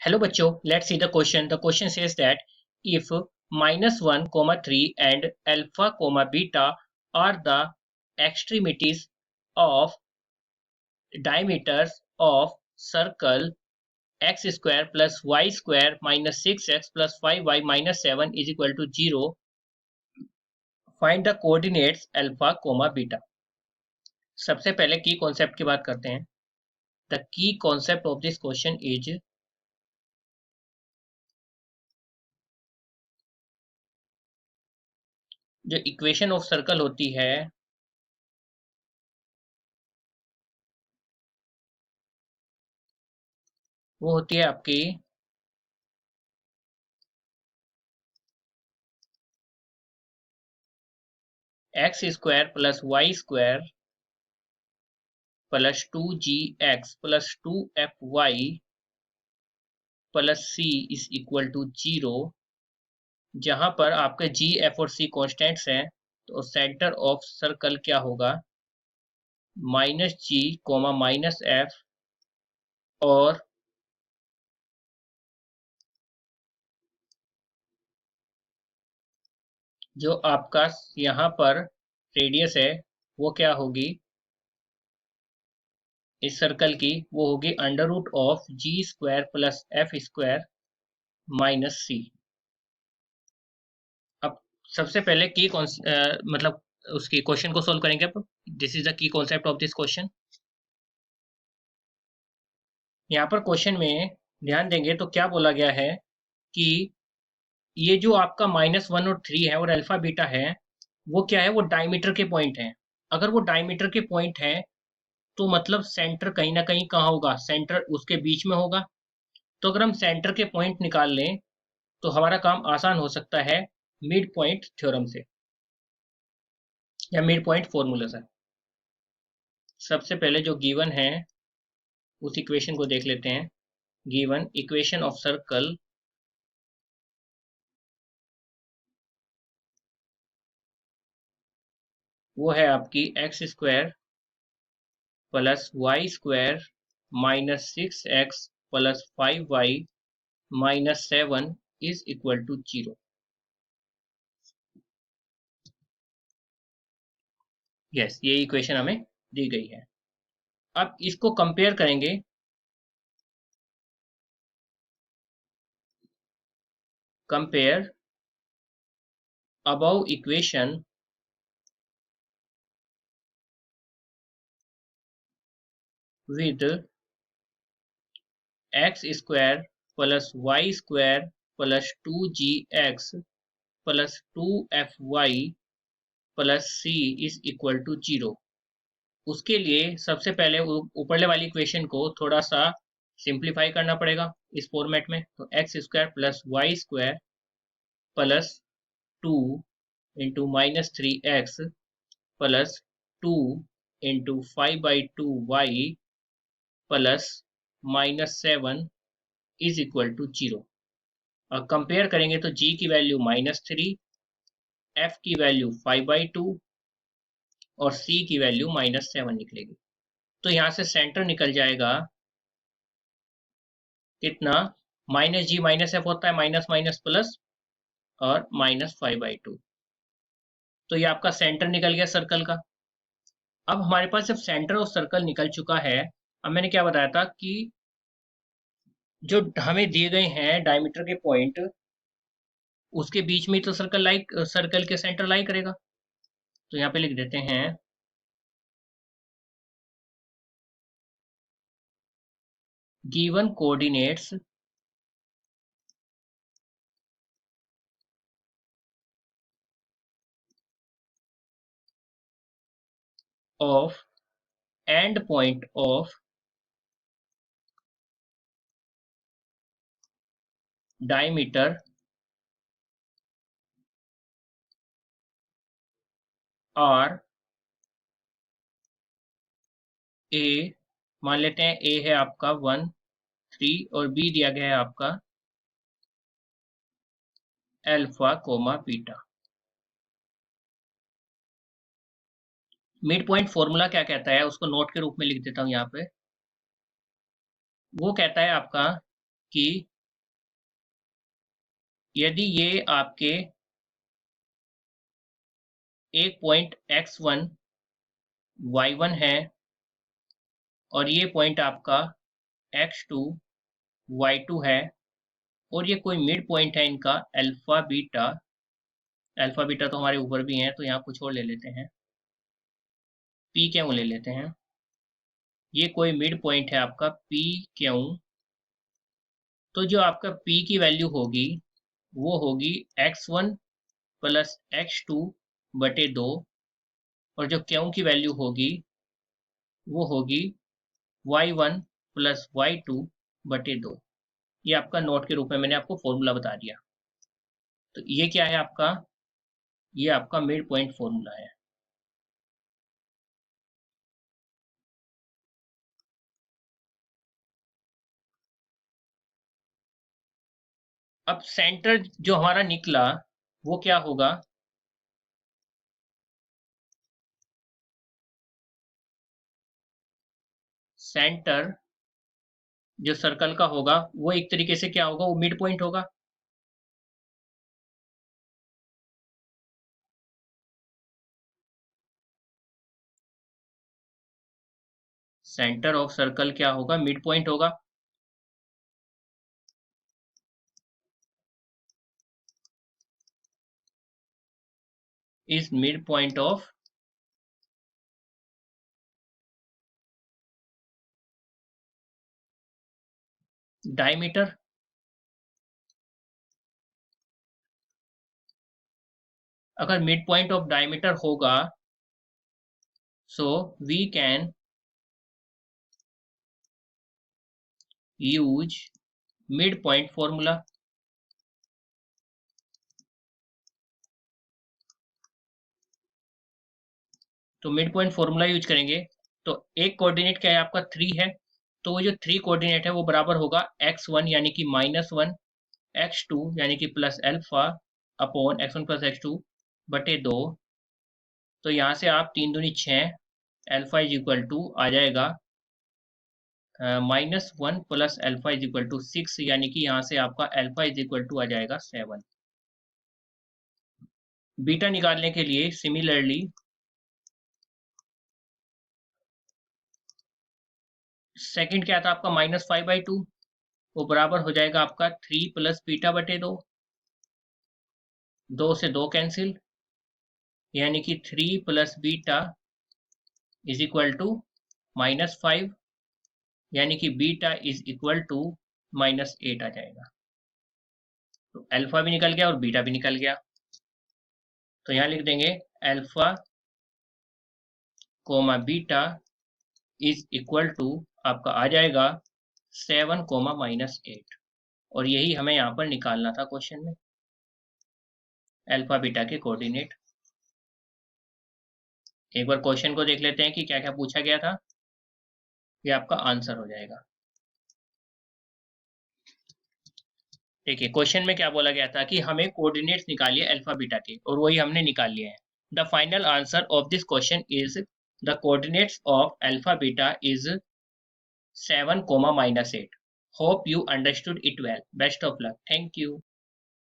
Hello बच्चों, let's see the question. The question says that if -1, 3 and alpha, beta are the extremities of diameters of circle x square plus y square minus 6x plus 5y minus 7 is equal to 0, find the coordinates alpha, beta. सबसे पहले की concept की बात करते हैं. The key concept of this question is जो equation of circle होती है वो होती है आपकी x square plus y square plus 2gx plus 2fy plus c is equal to 0, जहां पर आपके g, f और c कॉन्स्टेंट्स हैं. तो सेंटर ऑफ सर्कल क्या होगा? -g, -f और जो आपका यहाँ पर रेडियस है वो क्या होगी इस सर्कल की? वो होगी under root of g square plus f square minus c. अब सबसे पहले की मतलब उसकी क्वेश्चन को सोल्व करेंगे. अब this is the key concept of this question. यहाँ पर क्वेश्चन में ध्यान देंगे तो क्या बोला गया है कि ये जो आपका -1 और 3 है और अल्फा बीटा है वो क्या है? वो डायमीटर के पॉइंट हैं. अगर वो डायमीटर के पॉइंट है तो मतलब सेंटर कहीं ना कहीं कहाँ होगा? सेंटर उसके बीच में होगा. तो अगर हम सेंटर के पॉइंट निकाल लें तो हमारा काम आसान हो सकता है मिड पॉइंट थ्योरम से या मिड पॉइंट फॉर्मूला से. सबसे पहले जो गिवन है उस इक्वेशन को देख लेते हैं. गिवन इक्वेशन ऑफ सर्कल वो है आपकी x square plus y square minus 6x plus 5y minus 7 is equal to 0. Yes, ये इक्वेशन हमें दी गई है. अब इसको कंपेयर करेंगे. Compare above equation with x square plus y square plus 2gx plus 2fy plus c is equal to 0. उसके लिए सबसे पहले ऊपरले वाली इक्वेशन को थोड़ा सा सिंप्लीफाई करना पड़ेगा इस फॉर्मेट में. तो x square plus y square plus 2 into minus 3x plus 2 into 5/2y plus minus 7 is equal to 0. और कंपेयर करेंगे तो g की वैल्यू -3, f की वैल्यू 5/2 और c की वैल्यू -7 निकलेगी. तो यहाँ से सेंटर निकल जाएगा कितना? -g -f होता है माइनस माइनस प्लस और -5/2. तो ये आपका सेंटर निकल गया सर्कल का. अब हमारे पास जब सेंटर ऑफ सर्कल निकल चुका है, अब मैंने क्या बताया था कि जो हमें दिए गए हैं डायमीटर के पॉइंट उसके बीच में तो सर्कल के सेंटर लाई करेगा. तो यहाँ पे लिख देते हैं given coordinates of end point of diameter are a. मान लेते हैं ए है आपका 1, 3 और बी दिया गया है आपका alpha, beta. Mid point formula क्या कहता है उसको नोट के रूप में लिख देता हूं यहाँ पे. वो कहता है आपका कि यदि ये आपके एक पॉइंट x1 y1 है और ये पॉइंट आपका x2 y2 है और ये कोई मिड पॉइंट है इनका अल्फा बीटा। अल्फा बीटा तो हमारे ऊपर भी है, तो यहाँ कुछ और ले लेते हैं, पी क्यों ले लेते हैं। ये कोई मिड पॉइंट है आपका पी क्यों, तो जो आपका पी की वैल्यू होगी वो होगी x1 प्लस x2 बटे 2 और जो क्यों की वैल्यू होगी वो होगी y1 प्लस y2 बटे 2। ये आपका नोट के रूप में मैंने आपको फॉर्मूला बता दिया। तो ये क्या है आपका, ये आपका मिड पॉइंट फॉर्मूला है। अब सेंटर जो हमारा निकला वो क्या होगा, सेंटर जो सर्कल का होगा वो एक तरीके से क्या होगा, वो मिड पॉइंट होगा। सेंटर ऑफ सर्कल क्या होगा, मिड पॉइंट होगा। Is mid point of diameter. अगर मिड पॉइंट ऑफ डायमीटर होगा so we can use mid point formula. तो मिड पॉइंट फॉर्मूला यूज करेंगे। तो एक कोऑर्डिनेट क्या है आपका 3 है, तो वो जो 3 कोऑर्डिनेट है वो बराबर होगा x1 यानी कि -1, x2 यानी कि plus alpha upon x1 plus x2 बटे 2। तो यहाँ से आप 3 दूनी 6, अल्फा इज इक्वल टू आ जाएगा -1 plus alpha is equal to 6, यानी कि यहाँ से आपका अल्फा इज इक्वल टू आ जाएगा 7। बीटा निकालने के लिए सिमिलरली सेकंड क्या था आपका -5/2, वो बराबर हो जाएगा आपका 3 प्लस बीटा बटे 2। 2 से 2 कैंसिल, यानी कि 3 plus beta is equal to -5, यानी कि बीटा इज इक्वल टू -8 आ जाएगा। तो अल्फा भी निकल गया और बीटा भी निकल गया। तो यहाँ लिख देंगे alpha comma beta is equal to आपका आ जाएगा 7 कोमा -8। और यही हमें यहाँ पर निकालना था क्वेश्चन में, अल्फा बीटा के कोऑर्डिनेट। एक बार क्वेश्चन को देख लेते हैं कि क्या क्या पूछा गया था, ये आपका आंसर हो जाएगा। देखिए क्वेश्चन में क्या बोला गया था कि हमें कोऑर्डिनेट्स निकालिए अल्फा बीटा के, और वही हमने निकाल लिए हैं। The final answer of this question is the coordinates of alpha beta is 7 comma -8। Hope you understood it well. Best of luck. Thank you.